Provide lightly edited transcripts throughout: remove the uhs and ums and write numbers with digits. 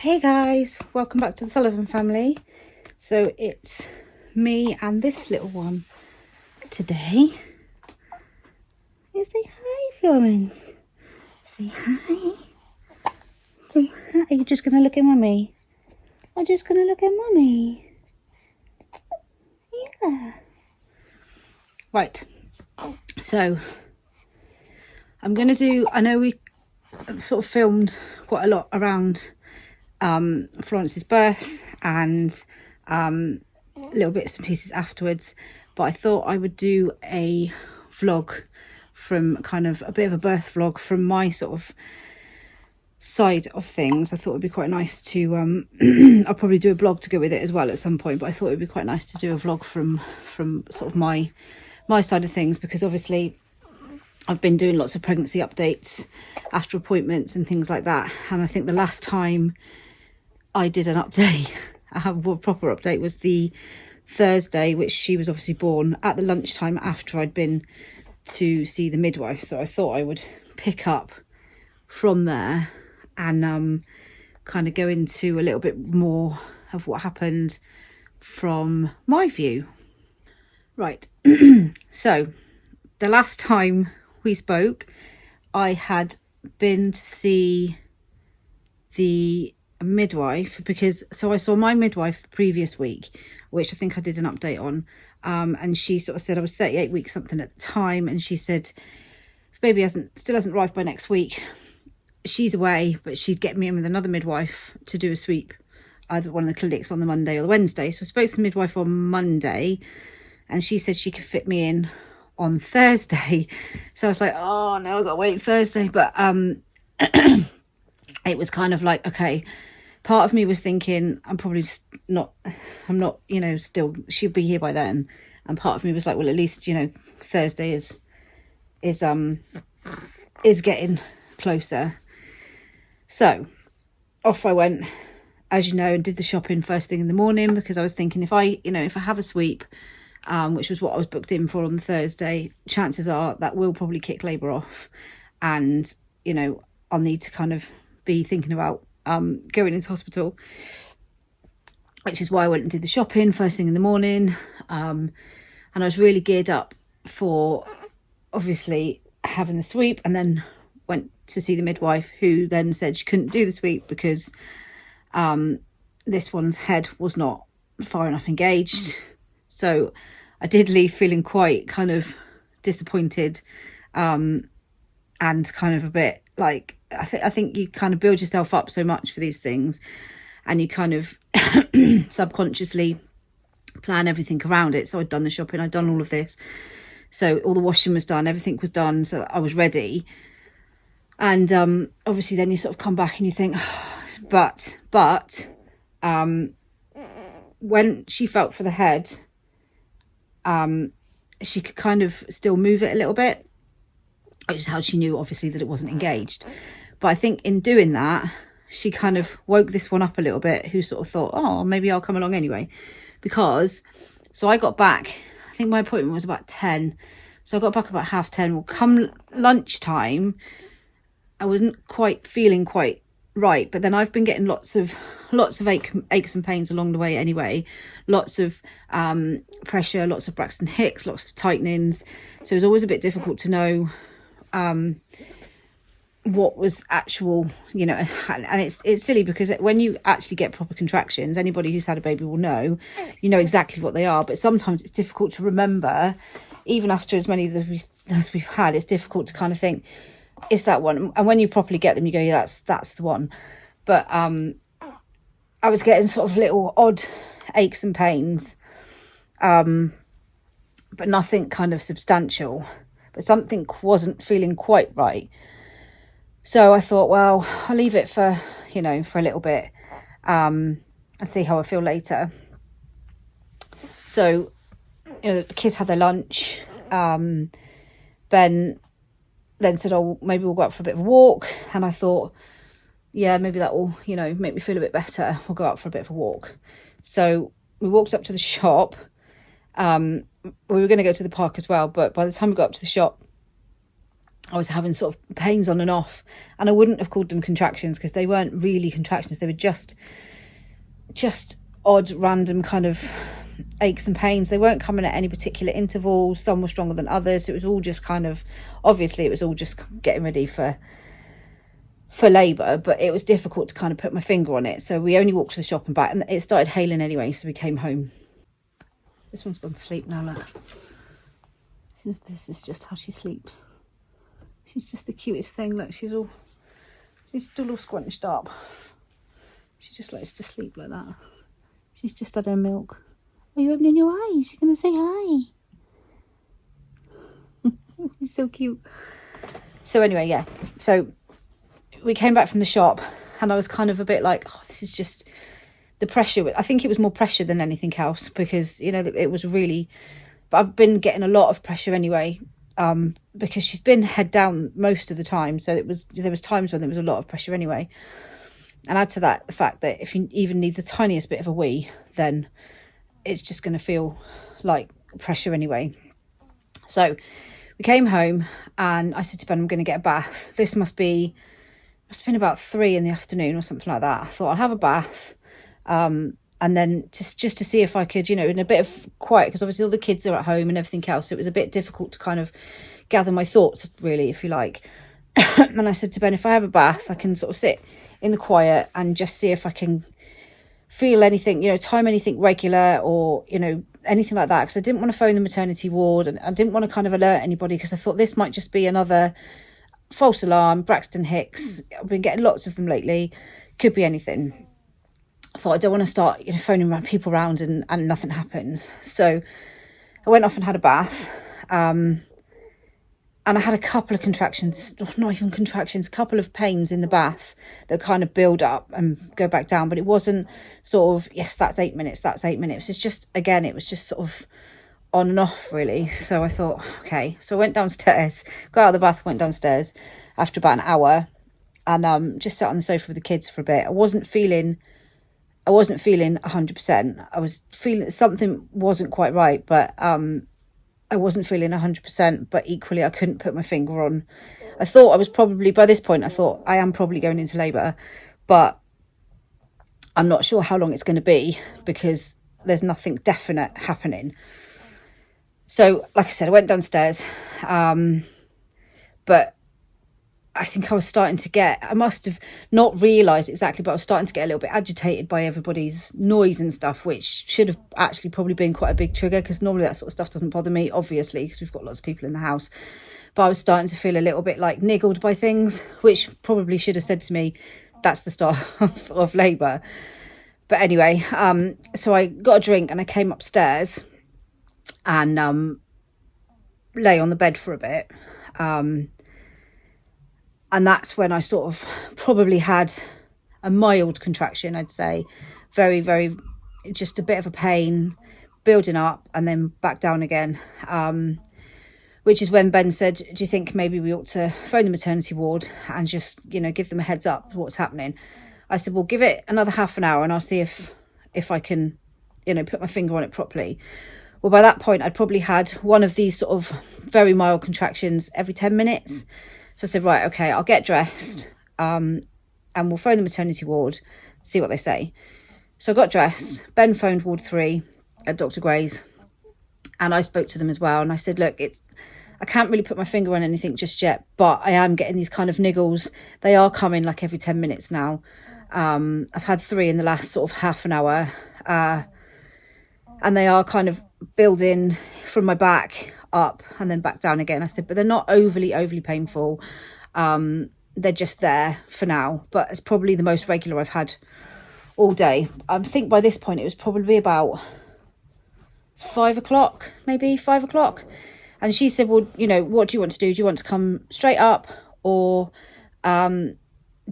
Hey guys, welcome back to the Sullivan family. So it's me and this little one today. You say hi, Florence. Say hi. Say hi. Are you just going to look at mummy? I'm just going to look at mummy. Yeah. Right. So I'm going to do, I know we sort of filmed quite a lot around Florence's birth and little bits and pieces afterwards, but I thought I would do a vlog from kind of a bit of a birth vlog from my sort of side of things. I thought it'd be quite nice to I'll probably do a blog to go with it as well at some point, but I thought it'd be quite nice to do a vlog from sort of my side of things, because obviously I've been doing lots of pregnancy updates after appointments and things like that, and I think the last time I did an update, a proper update, was the Thursday, which she was obviously born at the lunchtime after I'd been to see the midwife. So I thought I would pick up from there and kind of go into a little bit more of what happened from my view. Right. So the last time we spoke, I had been to see the midwife, because I saw my midwife the previous week, which I think I did an update on, and she sort of said I was 38 weeks something at the time, and she said if baby still hasn't arrived by next week, she's away, but she'd get me in with another midwife to do a sweep, either one of the clinics on the Monday or the Wednesday. So I spoke to the midwife on Monday, and she said she could fit me in on Thursday. So I was like, oh no, I've got to wait Thursday. But it was kind of like, okay, part of me was thinking I'm not, you know, still she'll be here by then, and part of me was like, well, at least, you know, Thursday is getting closer. So off I went, as you know, and did the shopping first thing in the morning, because I was thinking if I have a sweep, which was what I was booked in for on the Thursday, chances are that will probably kick labour off, and you know, I'll need to kind of be thinking about going into hospital, which is why I went and did the shopping first thing in the morning, and I was really geared up for obviously having the sweep, and then went to see the midwife, who then said she couldn't do the sweep because this one's head was not far enough engaged. So I did leave feeling quite kind of disappointed, and kind of a bit like, I think you kind of build yourself up so much for these things, and you kind of subconsciously plan everything around it. So I'd done the shopping, I'd done all of this, so all the washing was done, everything was done, so I was ready. And obviously then you sort of come back and you think, but when she felt for the head, she could kind of still move it a little bit, which is how she knew obviously that it wasn't engaged. But I think in doing that, she kind of woke this one up a little bit, who sort of thought, oh, maybe I'll come along anyway. Because, so I got back, I think my appointment was about 10. So I got back about 10:30. Well, come lunchtime, I wasn't feeling quite right. But then I've been getting lots of aches and pains along the way anyway. Lots of pressure, lots of Braxton Hicks, lots of tightenings. So it was always a bit difficult to know what was actual, you know. And it's silly, because when you actually get proper contractions, anybody who's had a baby will know, you know exactly what they are, but sometimes it's difficult to remember. Even after as many as we've had, it's difficult to kind of think, is that one? And when you properly get them, you go, yeah, that's the one. But I was getting sort of little odd aches and pains, but nothing kind of substantial. But something wasn't feeling quite right. So I thought, well, I'll leave it for a little bit, and see how I feel later. So, you know, the kids had their lunch. Ben then said, oh, maybe we'll go out for a bit of a walk. And I thought, yeah, maybe that will, you know, make me feel a bit better. We'll go out for a bit of a walk. So we walked up to the shop. We were going to go to the park as well, but by the time we got up to the shop, I was having sort of pains on and off, and I wouldn't have called them contractions because they weren't really contractions. They were just odd, random kind of aches and pains. They weren't coming at any particular intervals. Some were stronger than others. It was all just kind of, obviously it was all just getting ready for labour, but it was difficult to kind of put my finger on it. So we only walked to the shop and back, and it started hailing anyway, so we came home. This one's gone to sleep now, look. This is just how she sleeps. She's just the cutest thing. Look, she's still all scrunched up. She just likes to sleep like that. She's just had her milk. Are you opening your eyes? You're going to say hi. She's so cute. So anyway, yeah. So we came back from the shop, and I was kind of a bit like, oh, this is just the pressure. I think it was more pressure than anything else, because, you know, it was really... But I've been getting a lot of pressure anyway, because she's been head down most of the time. So there was times when there was a lot of pressure anyway. And add to that the fact that if you even need the tiniest bit of a wee, then it's just going to feel like pressure anyway. So we came home, and I said to Ben, I'm going to get a bath. This must have been about 3 in the afternoon or something like that. I thought I'll have a bath, and then just to see if I could, you know, in a bit of quiet, because obviously all the kids are at home and everything else. So it was a bit difficult to kind of gather my thoughts, really, if you like. And I said to Ben, if I have a bath, I can sort of sit in the quiet and just see if I can feel anything, you know, time anything regular, or, you know, anything like that. Because I didn't want to phone the maternity ward, and I didn't want to kind of alert anybody, because I thought this might just be another false alarm, Braxton Hicks. I've been getting lots of them lately. Could be anything. I thought I don't want to start, you know, phoning people around and nothing happens. So I went off and had a bath. And I had a couple of contractions, not even contractions, a couple of pains in the bath that kind of build up and go back down. But it wasn't sort of, yes, that's 8 minutes, that's 8 minutes. It's just, again, it was just sort of on and off, really. So I thought, okay. So I went downstairs, got out of the bath, went downstairs after about an hour, and just sat on the sofa with the kids for a bit. I wasn't feeling 100%. I was feeling something wasn't quite right, but I wasn't feeling 100%, but equally I couldn't put my finger on. I thought I was probably, by this point, I thought I am probably going into labour, but I'm not sure how long it's going to be, because there's nothing definite happening. So, like I said, I went downstairs, but I think I was starting to I must have not realised exactly, but I was starting to get a little bit agitated by everybody's noise and stuff, which should have actually probably been quite a big trigger, because normally that sort of stuff doesn't bother me, obviously, because we've got lots of people in the house. But I was starting to feel a little bit like niggled by things, which probably should have said to me, that's the start of labour. But anyway, so I got a drink and I came upstairs and lay on the bed for a bit. And that's when I sort of probably had a mild contraction, I'd say. Very, very, just a bit of a pain, building up and then back down again. Which is when Ben said, do you think maybe we ought to phone the maternity ward and just, you know, give them a heads up what's happening? I said, well, give it another half an hour and I'll see if I can, you know, put my finger on it properly. Well, by that point, I'd probably had one of these sort of very mild contractions every 10 minutes. So I said, right, okay, I'll get dressed and we'll phone the maternity ward, see what they say. So I got dressed. Ben phoned Ward 3 at Dr. Gray's, and I spoke to them as well. And I said, look, I can't really put my finger on anything just yet, but I am getting these kind of niggles. They are coming like every 10 minutes now. I've had 3 in the last sort of half an hour. And they are kind of building from my back up and then back down again. I said, but they're not overly painful. They're just there for now, but it's probably the most regular I've had all day. I think by this point it was probably about 5 o'clock, maybe 5 o'clock. And she said, well, you know, what do you want to do? Do you want to come straight up, or do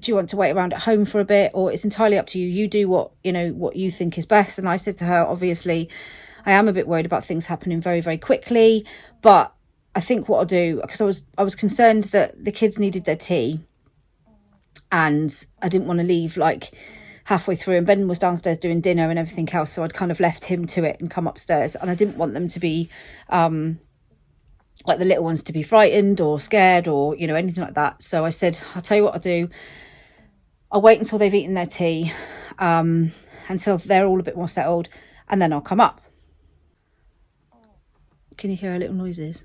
you want to wait around at home for a bit? Or it's entirely up to you. You do what you think is best. And I said to her, obviously, I am a bit worried about things happening very, very quickly, but I think what I'll do, because I was concerned that the kids needed their tea and I didn't want to leave like halfway through, and Ben was downstairs doing dinner and everything else, so I'd kind of left him to it and come upstairs, and I didn't want them to be like the little ones to be frightened or scared or, you know, anything like that. So I said, I'll tell you what I'll do. I'll wait until they've eaten their tea, until they're all a bit more settled, and then I'll come up. Can you hear her little noises?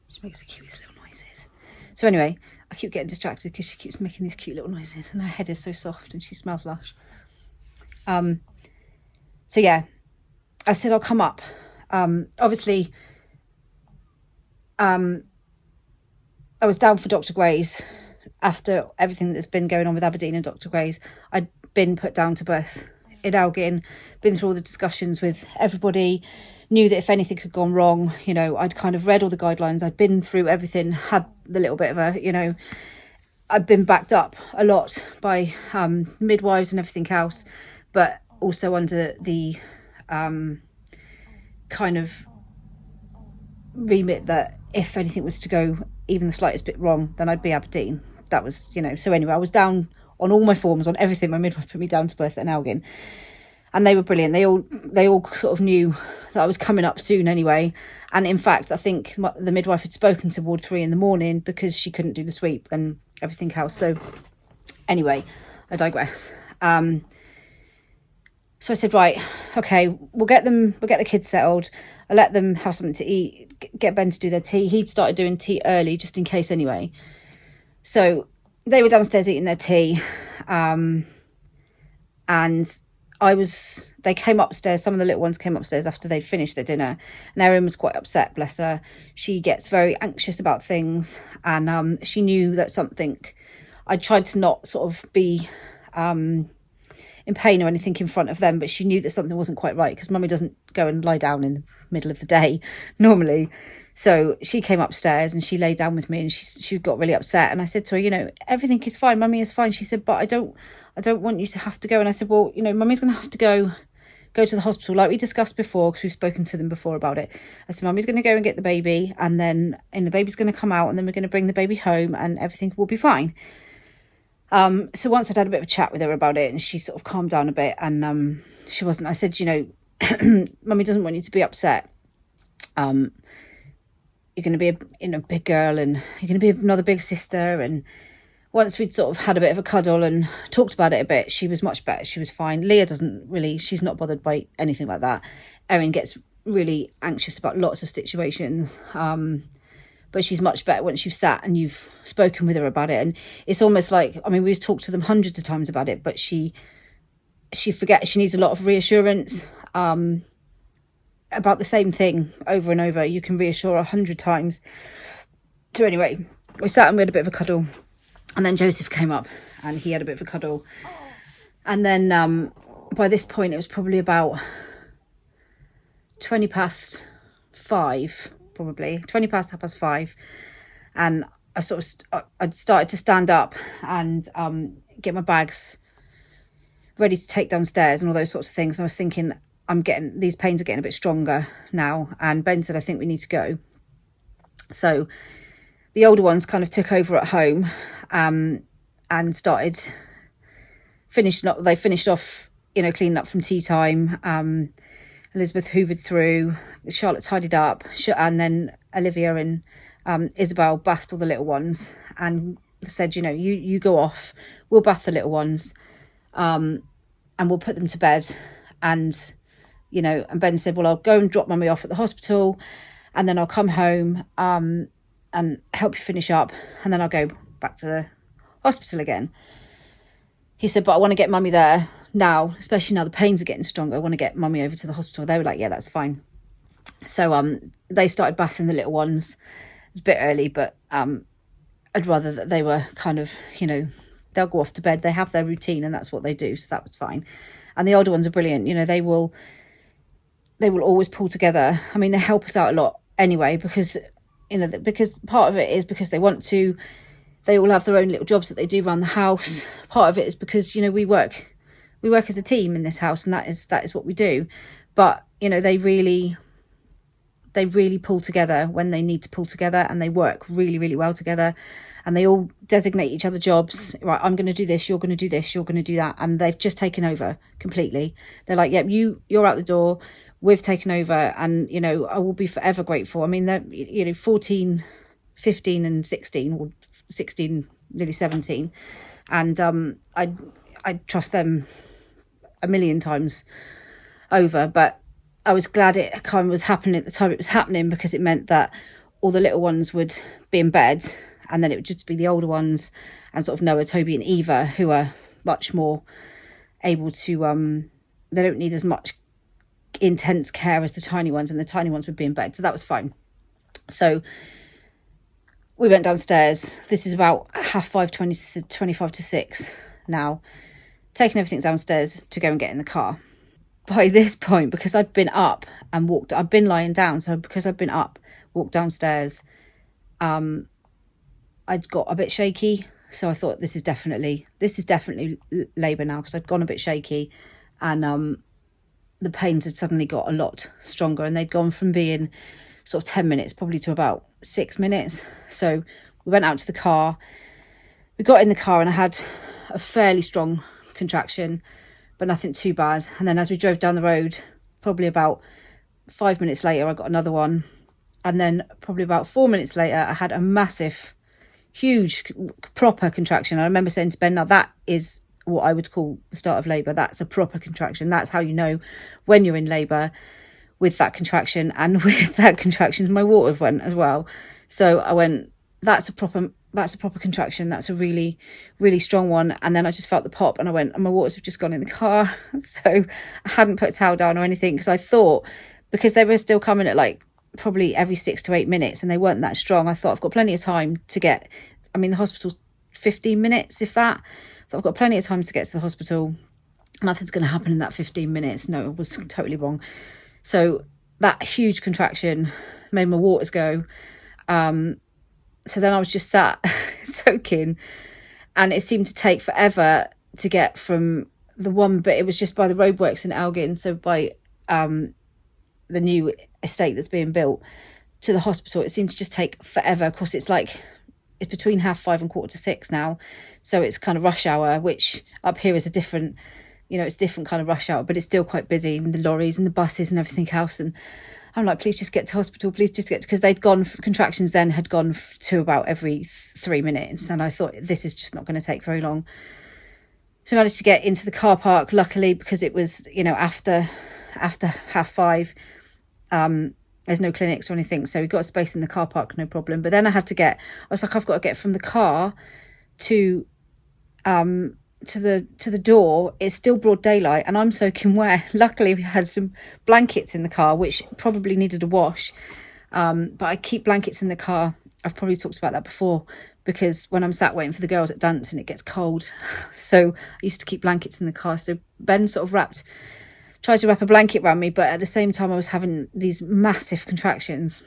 She makes the cutest little noises. So anyway, I keep getting distracted because she keeps making these cute little noises, and her head is so soft and she smells lush. So yeah, I said I'll come up. Obviously, I was down for 𝙵𝚻𝙵𝙻 after everything that's been going on with Aberdeen and 𝙵𝚻𝙵𝙻. I'd been put down to birth in Elgin, been through all the discussions with everybody, knew that if anything had gone wrong, you know, I'd kind of read all the guidelines, I'd been through everything, had the little bit of a, you know, I'd been backed up a lot by midwives and everything else, but also under the kind of remit that if anything was to go even the slightest bit wrong, then I'd be Aberdeen. That was, you know, so anyway, I was down on all my forms, on everything. My midwife put me down to birth at Elgin, and they were brilliant. They all sort of knew that I was coming up soon anyway. And in fact, I think the midwife had spoken to Ward 3 in the morning because she couldn't do the sweep and everything else. So anyway, I digress. So I said, right, okay, we'll get the kids settled. I'll let them have something to eat, get Ben to do their tea. He'd started doing tea early, just in case anyway. So they were downstairs eating their tea. And they came upstairs. Some of the little ones came upstairs after they'd finished their dinner. And Erin was quite upset, bless her. She gets very anxious about things. And she knew that something, I tried to not sort of be in pain or anything in front of them, but she knew that something wasn't quite right because Mummy doesn't go and lie down in the middle of the day normally. So she came upstairs and she lay down with me, and she got really upset. And I said to her, you know, everything is fine, Mummy is fine. She said, but I don't want you to have to go. And I said, well, you know, Mummy's going to have to go to the hospital like we discussed before, because we've spoken to them before about it. I said, Mummy's going to go and get the baby, and the baby's going to come out, and then we're going to bring the baby home and everything will be fine. So once I'd had a bit of a chat with her about it, and she sort of calmed down a bit, and she wasn't, I said, you know, Mummy doesn't want you to be upset. You're going to be a big girl, and you're going to be another big sister. And once we'd sort of had a bit of a cuddle and talked about it a bit, she was much better. She was fine. Leah she's not bothered by anything like that. Erin gets really anxious about lots of situations. But she's much better once you've sat and you've spoken with her about it. And it's almost like, I mean, we've talked to them hundreds of times about it, but she forgets. She needs a lot of reassurance about the same thing over and over. You can reassure her 100 times. So anyway, we sat and we had a bit of a cuddle, and then Joseph came up and he had a bit of a cuddle. And then by this point, it was probably about 5:20, probably 5:20, and I'd started to stand up and get my bags ready to take downstairs and all those sorts of things. And I was thinking, these pains are getting a bit stronger now. And Ben said, I think we need to go. So the older ones kind of took over at home and finished off, you know, cleaning up from tea time. Elizabeth hoovered through, Charlotte tidied up, and then Olivia and Isabel bathed all the little ones and said, you know, you go off, we'll bath the little ones, and we'll put them to bed. And, you know, and Ben said, well, I'll go and drop Mummy off at the hospital, and then I'll come home and help you finish up, and then I'll go back to the hospital again. He said, but I want to get Mummy there now, especially now the pains are getting stronger. I want to get Mummy over to the hospital. They were like, yeah, that's fine. So they started bathing the little ones. It was a bit early, but I'd rather that they were kind of, you know, they'll go off to bed, they have their routine, and that's what they do, so that was fine. And the older ones are brilliant. You know, they will always pull together. I mean, they help us out a lot anyway, because, you know, because part of it is because they want to. They all have their own little jobs that they do around the house. Part of it is because, you know, we work as a team in this house, and that is what we do. But, you know, they really pull together when they need to pull together, and they work really, really well together. and they all designate each other jobs. Right, I'm going to do this, you're going to do this, you're going to do that. And they've just taken over completely. They're like, yep, you're out the door, we've taken over. And, you know, I will be forever grateful. I mean, they're, you know, 14, 15 and 16, or 16, nearly 17. And I trust them a million times over. But I was glad it kind of was happening at the time it was happening, because it meant that all the little ones would be in bed, and then it would just be the older ones and sort of Noah, Toby and Eva, who are much more able to, they don't need as much intense care as the tiny ones, and the tiny ones would be in bed. So that was fine. So we went downstairs. This is about 5:20, 25 to 6 now, taking everything downstairs to go and get in the car. By this point, because I'd been up and walked, I'd been lying down, so because I'd been up, walked downstairs, I'd got a bit shaky. So I thought, this is definitely labour now, because I'd gone a bit shaky, and the pains had suddenly got a lot stronger, and they'd gone from being sort of 10 minutes probably to about 6 minutes. So we went out to the car, we got in the car, and I had a fairly strong contraction, but nothing too bad. And then as we drove down the road, probably about 5 minutes later, I got another one. And then probably about 4 minutes later, I had a massive, huge, proper contraction. I remember saying to Ben, now that is what I would call the start of labour. That's a proper contraction. That's how you know when you're in labour, with that contraction. And with that contraction, my water went as well. So I went, that's a proper contraction. That's a really, really strong one. And then I just felt the pop, and I went, and my waters have just gone in the car. So I hadn't put a towel down or anything, because I thought, because they were still coming at like probably every 6 to 8 minutes, and they weren't that strong, I thought, I've got plenty of time to get, I mean, the hospital's 15 minutes, if that. So I've got plenty of time to get to the hospital. Nothing's going to happen in that 15 minutes. No, it was totally wrong. So that huge contraction made my waters go. So then I was just sat soaking, and it seemed to take forever to get from the one, but it was just by the roadworks in Elgin, so by the new estate that's being built, to the hospital. It seemed to just take forever. Of course, it's between 5:30 and 5:45 now, so it's kind of rush hour, which up here is a different, you know, it's different kind of rush hour, but it's still quite busy, and the lorries and the buses and everything else. And I'm like, please just get to hospital, please just get, because they'd gone, contractions then had gone to about every 3 minutes, and I thought, this is just not going to take very long. So I managed to get into the car park, luckily, because it was, you know, after 5:30. There's no clinics or anything, so we got a space in the car park, no problem. But then I was like, I've got to get from the car to the door. It's still broad daylight, and I'm soaking wet. Luckily, we had some blankets in the car, which probably needed a wash. But I keep blankets in the car. I've probably talked about that before, because when I'm sat waiting for the girls at dance and it gets cold, so I used to keep blankets in the car. So Ben sort of tried to wrap a blanket around me, but at the same time I was having these massive contractions,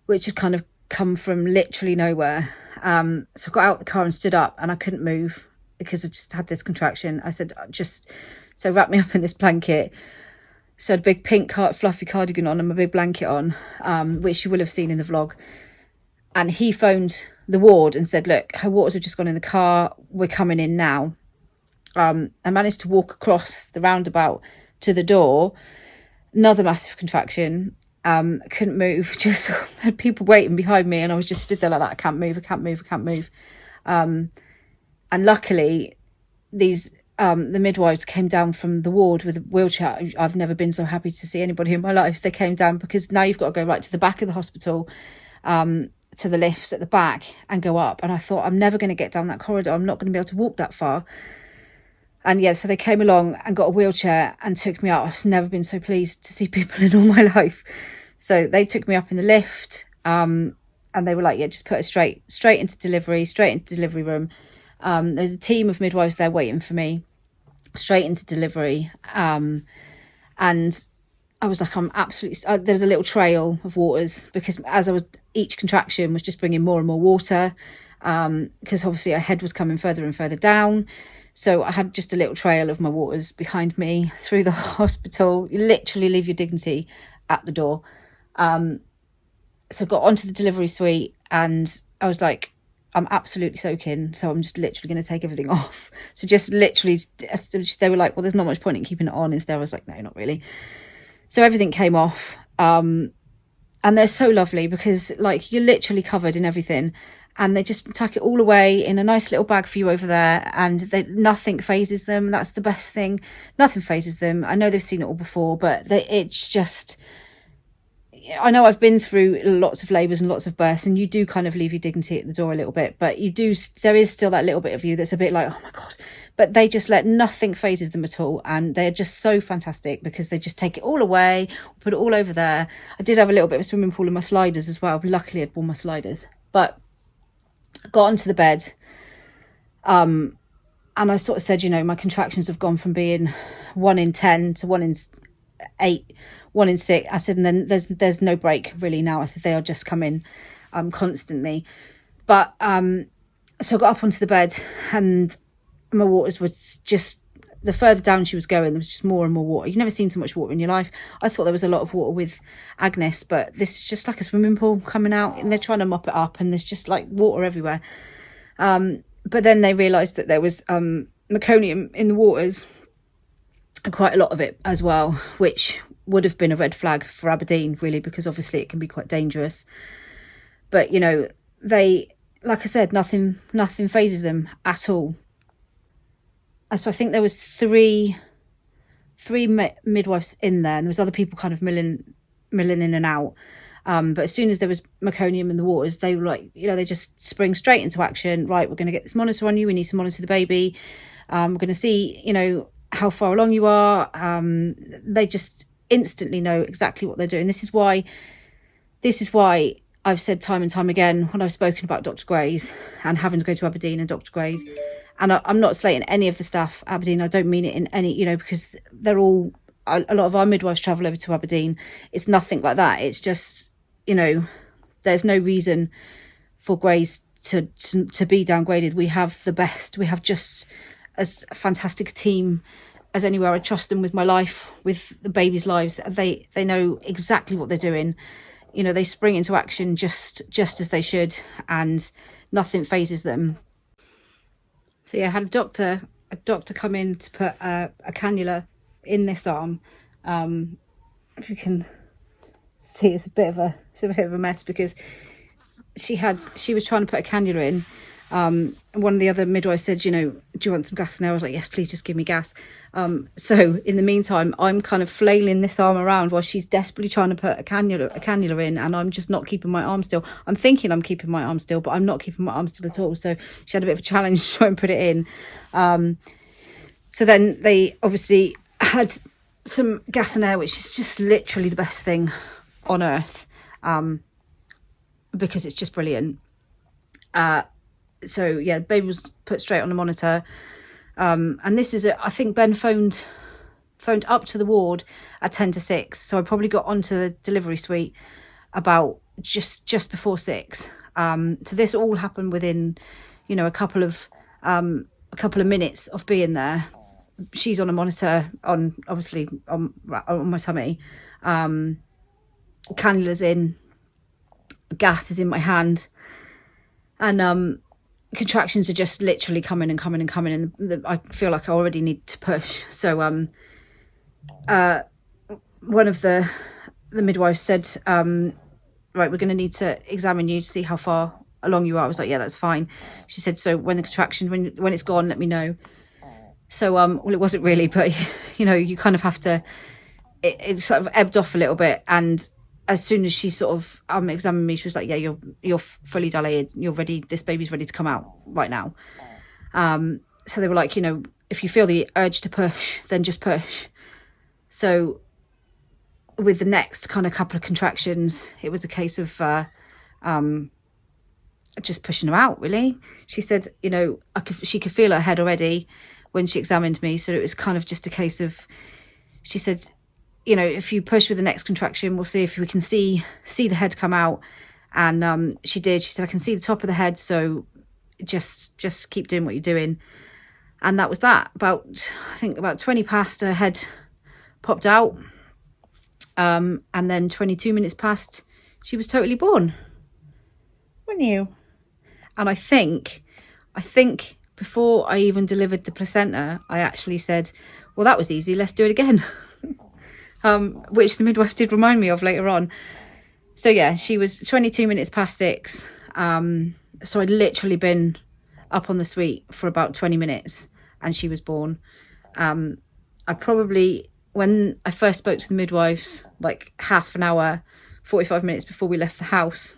which had kind of come from literally nowhere. So I got out the car and stood up, and I couldn't move because I just had this contraction. I said, so wrap me up in this blanket. So I had a big pink fluffy cardigan on and my big blanket on, which you will have seen in the vlog. And he phoned the ward and said, look, her waters have just gone in the car, we're coming in now. I managed to walk across the roundabout to the door, another massive contraction. Couldn't move, just had people waiting behind me, and I was just stood there like that. I can't move. And luckily, the midwives came down from the ward with a wheelchair. I've never been so happy to see anybody in my life. They came down, because now you've got to go right to the back of the hospital, to the lifts at the back, and go up. And I thought, I'm never going to get down that corridor. I'm not going to be able to walk that far. And yeah, so they came along and got a wheelchair and took me up. I've never been so pleased to see people in all my life. So they took me up in the lift, and they were like, yeah, just put her straight into delivery room. There's a team of midwives there waiting for me, straight into delivery. And I was like, I'm absolutely, there was a little trail of waters, because each contraction was just bringing more and more water, because obviously her head was coming further and further down. So I had just a little trail of my waters behind me through the hospital. You literally leave your dignity at the door. So got onto the delivery suite, and I was like, I'm absolutely soaking, so I'm just literally going to take everything off. So just literally, they were like, well, there's not much point in keeping it on, is there? I was like, no, not really. So everything came off. And they're so lovely because like you're literally covered in everything, and they just tuck it all away in a nice little bag for you over there, and nothing phases them. That's the best thing. Nothing phases them. I know they've seen it all before, but it's just, I know I've been through lots of labours and lots of births, and you do kind of leave your dignity at the door a little bit, but there is still that little bit of you that's a bit like, oh my God, but they just let nothing phases them at all. And they're just so fantastic because they just take it all away, put it all over there. I did have a little bit of a swimming pool in my sliders as well. Luckily I'd worn my sliders, but I got onto the bed. And I sort of said, my contractions have gone from being 1 in 10 to 1 in 8, 1 in 6. I said, and then there's no break really now. I said, they are just coming constantly. But so I got up onto the bed, and my waters were just, the further down she was going, there was just more and more water. You've never seen so much water in your life. I thought there was a lot of water with Agnes, but this is just like a swimming pool coming out, and they're trying to mop it up, and there's just like water everywhere. But then they realised that there was meconium in the waters, and quite a lot of it as well, which would have been a red flag for Aberdeen, really, because obviously it can be quite dangerous. But, they, like I said, nothing phases them at all. So I think there was three midwives in there, and there was other people kind of milling in and out. But as soon as there was meconium in the waters, they were like, they just spring straight into action. Right, we're going to get this monitor on you. We need to monitor the baby. We're going to see, how far along you are. They just instantly know exactly what they're doing. This is why I've said time and time again when I've spoken about Dr. Gray's and having to go to Aberdeen and Dr. Gray's. And I'm not slating any of the staff at Aberdeen. I don't mean it in any, because they're all, a lot of our midwives travel over to Aberdeen. It's nothing like that. It's just, there's no reason for Gray's to be downgraded. We have the best. We have just as fantastic a team as anywhere. I trust them with my life, with the babies' lives. They know exactly what they're doing. They spring into action just as they should, and nothing phases them. So yeah, I had a doctor come in to put a cannula in this arm. If you can see, it's a bit of a mess because she was trying to put a cannula in. One of the other midwives said, do you want some gas? And I was like, yes, please, just give me gas. So in the meantime, I'm kind of flailing this arm around while she's desperately trying to put a cannula in, and I'm just not keeping my arm still. I'm thinking I'm keeping my arm still, but I'm not keeping my arm still at all. So she had a bit of a challenge to try and put it in. So then they obviously had some gas and air, which is just literally the best thing on earth, because it's just brilliant. So yeah, the baby was put straight on the monitor, and this is I think Ben phoned up to the ward at 10 to 6, so I probably got onto the delivery suite about just before 6. So this all happened within a couple of minutes of being there. She's on a monitor, obviously on my tummy, cannula's in, gas is in my hand, and contractions are just literally coming and coming and coming, and I feel like I already need to push. So one of the midwives said, right, we're going to need to examine you to see how far along you are. I was like, yeah, that's fine. She said, so when the contraction, when it's gone, let me know. So well, it wasn't really, but you kind of have to, it sort of ebbed off a little bit, and as soon as she sort of examined me, she was like, yeah, you're fully dilated, you're ready, this baby's ready to come out right now. So they were like, if you feel the urge to push, then just push. So with the next kind of couple of contractions, it was a case of just pushing her out, really. She said, she could feel her head already when she examined me, so it was kind of just a case of, she said, if you push with the next contraction, we'll see if we can see the head come out. And she did. She said, I can see the top of the head, so just keep doing what you're doing. And that was that. I think about 20 past, her head popped out. And then 22 minutes past, she was totally born. Weren't you? And I think before I even delivered the placenta, I actually said, well, that was easy, let's do it again. Which the midwife did remind me of later on. So yeah, she was 22 minutes past 6. So I'd literally been up on the suite for about 20 minutes and she was born. I probably, when I first spoke to the midwives, like half an hour, 45 minutes before we left the house,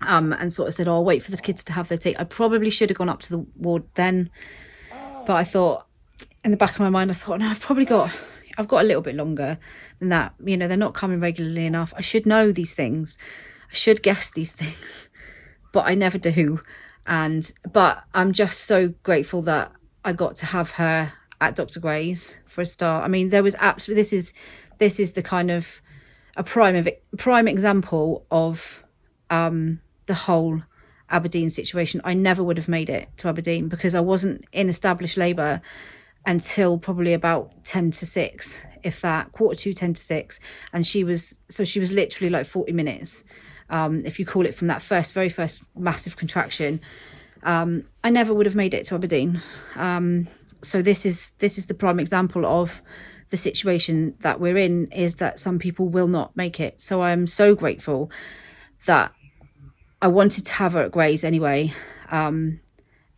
and sort of said, oh, I'll wait for the kids to have their tea. I probably should have gone up to the ward then, but I thought, in the back of my mind, I thought, no, I've got a little bit longer than that. You know, they're not coming regularly enough. I should know these things. I should guess these things, but I never do. But I'm just so grateful that I got to have her at Dr. Gray's for a start. I mean, there was absolutely, this is the kind of a prime example of the whole Aberdeen situation. I never would have made it to Aberdeen because I wasn't in established labour until probably about 10 to 6, if that, 1:45, 10 to 6. And she was literally like 40 minutes, if you call it from that very first massive contraction. I never would have made it to Aberdeen. So this is the prime example of the situation that we're in, is that some people will not make it. So I'm so grateful that I wanted to have her at Gray's anyway.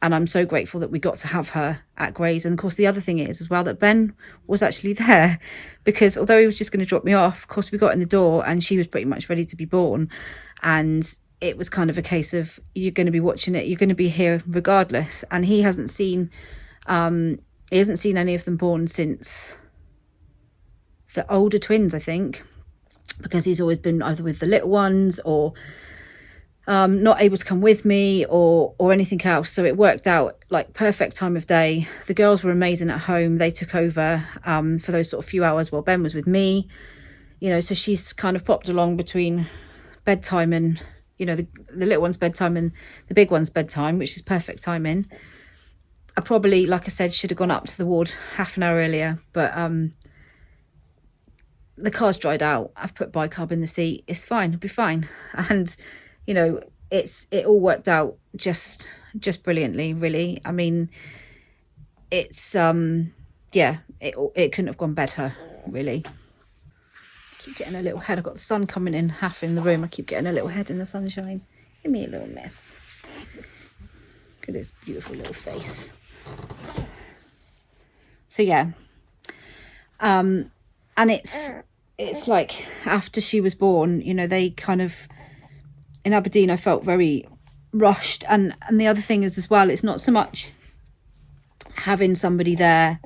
And I'm so grateful that we got to have her at Gray's. And of course, the other thing is as well that Ben was actually there, because although he was just going to drop me off, of course, we got in the door and she was pretty much ready to be born. And it was kind of a case of, you're going to be watching it, you're going to be here regardless. And he hasn't seen any of them born since the older twins, I think, because he's always been either with the little ones or not able to come with me or anything else. So it worked out like perfect time of day. The girls were amazing at home. They took over for those sort of few hours while Ben was with me, you know. So she's kind of popped along between bedtime and, you know, the little one's bedtime and the big one's bedtime, which is perfect timing. I probably, like I said, should have gone up to the ward half an hour earlier, but the car's dried out. I've put bicarb in the seat. It's fine. It'll be fine. And you know, it all worked out just brilliantly, really. I mean, it's it couldn't have gone better, really. I keep getting a little head. I've got the sun coming in half in the room. I keep getting a little head in the sunshine. Give me a little mess. Look at this beautiful little face. So yeah, and it's like after she was born, you know, they kind of, in Aberdeen, I felt very rushed. And the other thing is as well, it's not so much having somebody there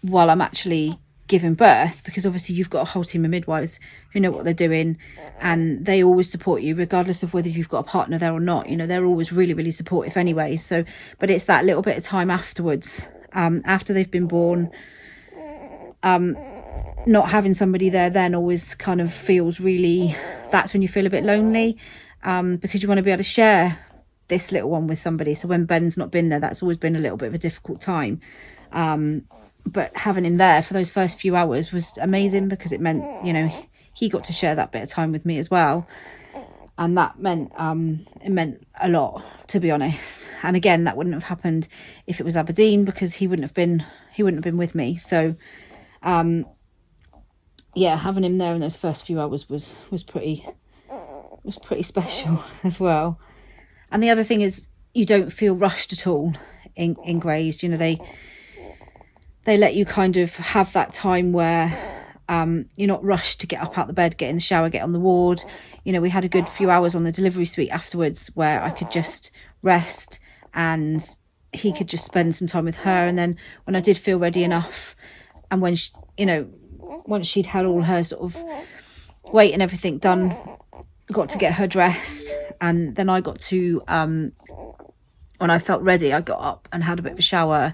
while I'm actually giving birth, because obviously you've got a whole team of midwives who know what they're doing and they always support you regardless of whether you've got a partner there or not. You know, they're always really, really supportive anyway. So, but it's that little bit of time afterwards, after they've been born, not having somebody there then always kind of feels really, that's when you feel a bit lonely, because you want to be able to share this little one with somebody. So when Ben's not been there, that's always been a little bit of a difficult time. But having him there for those first few hours was amazing, because it meant, you know, he got to share that bit of time with me as well. And that meant, it meant a lot, to be honest. And again, that wouldn't have happened if it was Aberdeen, because he wouldn't have been with me. So, yeah, having him there in those first few hours was pretty special as well. And the other thing is, you don't feel rushed at all in Gray's. You know, they let you kind of have that time where you're not rushed to get up out the bed, get in the shower, get on the ward. You know, we had a good few hours on the delivery suite afterwards where I could just rest and he could just spend some time with her. And then when I did feel ready enough, and when she, you know, once she'd had all her sort of weight and everything done, got to get her dressed. And then I got to, when I felt ready, I got up and had a bit of a shower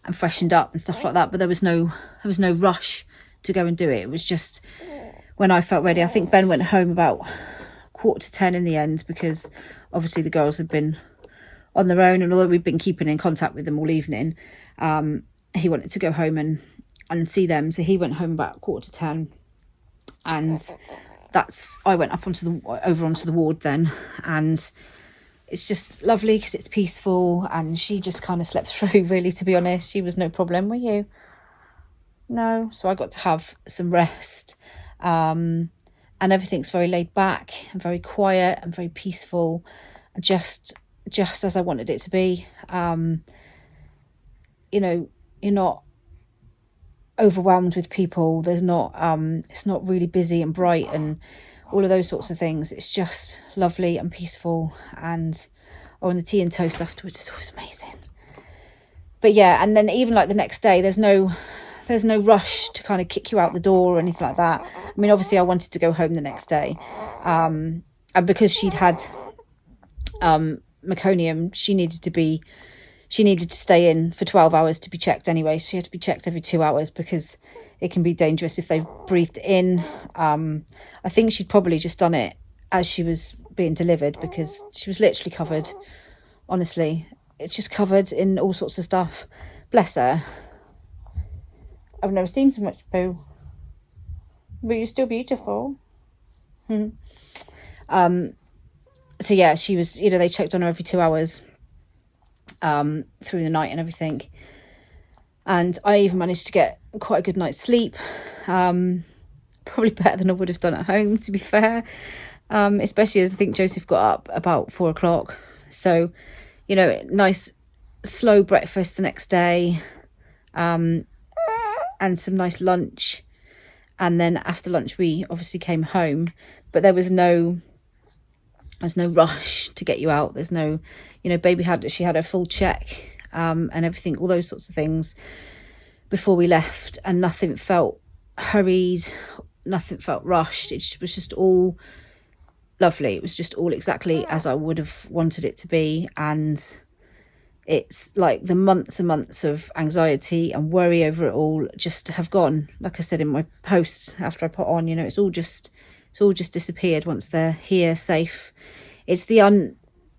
and freshened up and stuff like that. But there was no rush to go and do it. It was just when I felt ready. I think Ben went home about 9:45 in the end, because obviously the girls had been on their own, and although we've been keeping in contact with them all evening, he wanted to go home and see them. So he went home about 9:45, and I went up over onto the ward then. And it's just lovely because it's peaceful, and she just kind of slept through, really, to be honest. She was no problem. Were you? No. So I got to have some rest, and everything's very laid back and very quiet and very peaceful, just as I wanted it to be. You know, you're not overwhelmed with people. There's not it's not really busy and bright and all of those sorts of things. It's just lovely and peaceful, and the tea and toast afterwards is always amazing. But yeah, and then even like the next day, there's no rush to kind of kick you out the door or anything like that. I mean, obviously I wanted to go home the next day, and because she'd had meconium, she needed to stay in for 12 hours to be checked anyway. So she had to be checked every 2 hours because it can be dangerous if they've breathed in. I think she'd probably just done it as she was being delivered, because she was literally covered. Honestly, it's just covered in all sorts of stuff. Bless her. I've never seen so much poo. But you're still beautiful. So yeah, she was, they checked on her every 2 hours. Through the night and everything, and I even managed to get quite a good night's sleep, probably better than I would have done at home, to be fair, especially as I think Joseph got up about 4 o'clock. So nice slow breakfast the next day, and some nice lunch, and then after lunch we obviously came home, but there's no rush to get you out. There's no, baby had her full check, and everything, all those sorts of things before we left, and nothing felt hurried, nothing felt rushed. It was just all lovely. It was just all exactly as I would have wanted it to be. And it's like the months and months of anxiety and worry over it all just have gone. Like I said in my posts after I put on, it's all just disappeared once they're here, safe. It's the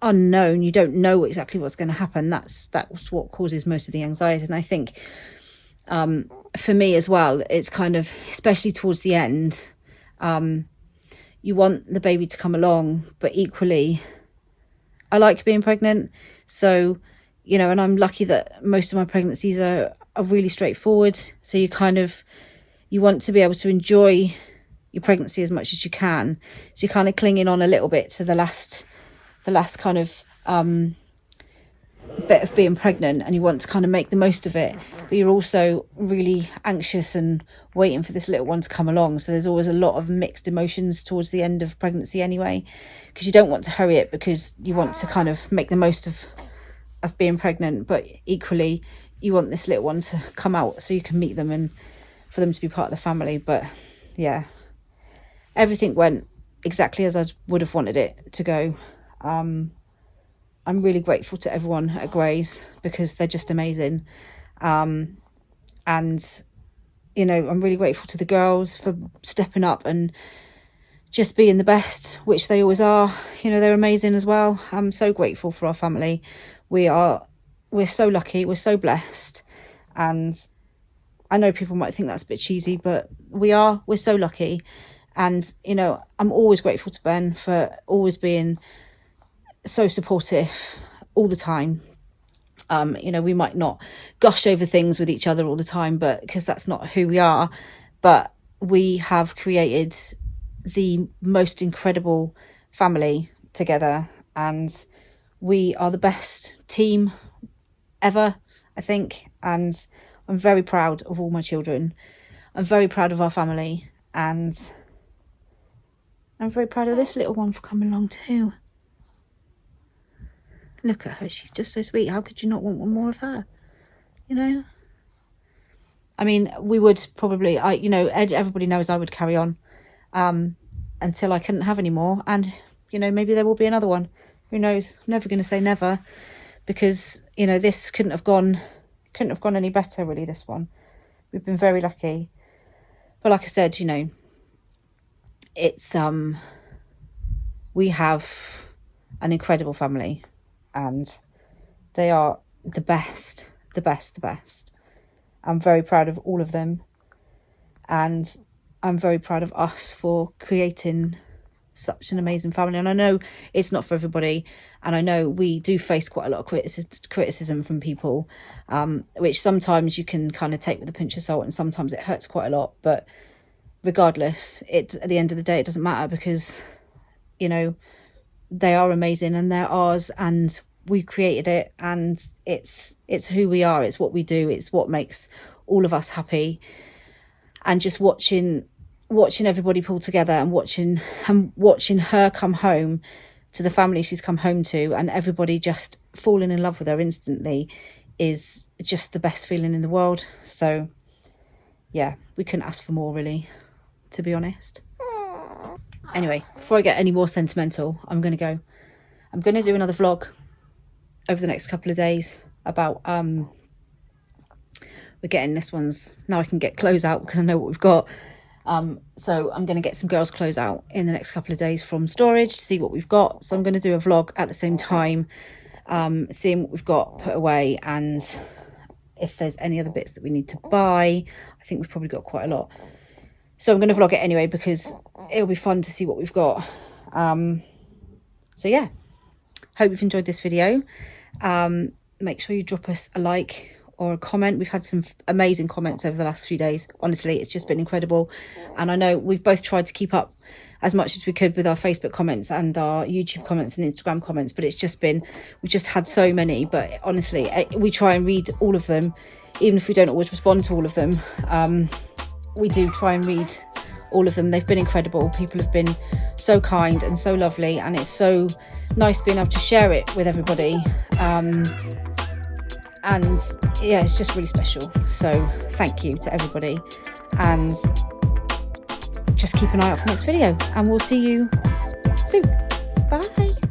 unknown. You don't know exactly what's going to happen. That's what causes most of the anxiety. And I think for me as well, it's kind of, especially towards the end, you want the baby to come along, but equally I like being pregnant. So, and I'm lucky that most of my pregnancies are really straightforward. So you want to be able to enjoy your pregnancy as much as you can. So you're kind of clinging on a little bit to the last kind of bit of being pregnant, and you want to kind of make the most of it, but you're also really anxious and waiting for this little one to come along. So there's always a lot of mixed emotions towards the end of pregnancy anyway, because you don't want to hurry it, because you want to kind of make the most of being pregnant, but equally you want this little one to come out so you can meet them and for them to be part of the family. But yeah, everything went exactly as I would have wanted it to go. I'm really grateful to everyone at 𝙵𝚁𝙴, because they're just amazing. And, I'm really grateful to the girls for stepping up and just being the best, which they always are. They're amazing as well. I'm so grateful for our family. We're so lucky. We're so blessed. And I know people might think that's a bit cheesy, but we're so lucky. And, I'm always grateful to Ben for always being so supportive all the time. We might not gush over things with each other all the time, but because that's not who we are, but we have created the most incredible family together, and we are the best team ever, I think. And I'm very proud of all my children. I'm very proud of our family, and I'm very proud of this little one for coming along too. Look at her, she's just so sweet. How could you not want one more of her? I mean, we would probably, everybody knows I would carry on until I couldn't have any more. And, maybe there will be another one. Who knows? I'm never going to say never, because, this couldn't have gone any better, really, this one. We've been very lucky. But like I said, it's, we have an incredible family, and they are the best. I'm very proud of all of them, and I'm very proud of us for creating such an amazing family. And I know it's not for everybody, and I know we do face quite a lot of criticism from people, which sometimes you can kind of take with a pinch of salt, and sometimes it hurts quite a lot. But regardless, at the end of the day, it doesn't matter, because, you know, they are amazing and they're ours, and we created it, and it's who we are, it's what we do, it's what makes all of us happy. And just watching everybody pull together, and watching her come home to the family she's come home to, and everybody just falling in love with her instantly, is just the best feeling in the world. So yeah, we couldn't ask for more, really, to be honest. Anyway, before I get any more sentimental, I'm going to do another vlog over the next couple of days about we're getting this one's, now I can get clothes out because I know what we've got. So I'm going to get some girls' clothes out in the next couple of days from storage to see what we've got. So I'm going to do a vlog at the same time, seeing what we've got put away, and if there's any other bits that we need to buy. I think we've probably got quite a lot. So I'm going to vlog it anyway, because it'll be fun to see what we've got. So yeah, hope you've enjoyed this video. Make sure you drop us a like or a comment. We've had some amazing comments over the last few days. Honestly, it's just been incredible. And I know we've both tried to keep up as much as we could with our Facebook comments and our YouTube comments and Instagram comments, but it's just been, we've just had so many. But honestly, we try and read all of them, even if we don't always respond to all of them. We do try and read all of them. They've been incredible. People have been so kind and so lovely, and it's so nice being able to share it with everybody. And yeah, it's just really special. So thank you to everybody, and just keep an eye out for the next video, and we'll see you soon. Bye.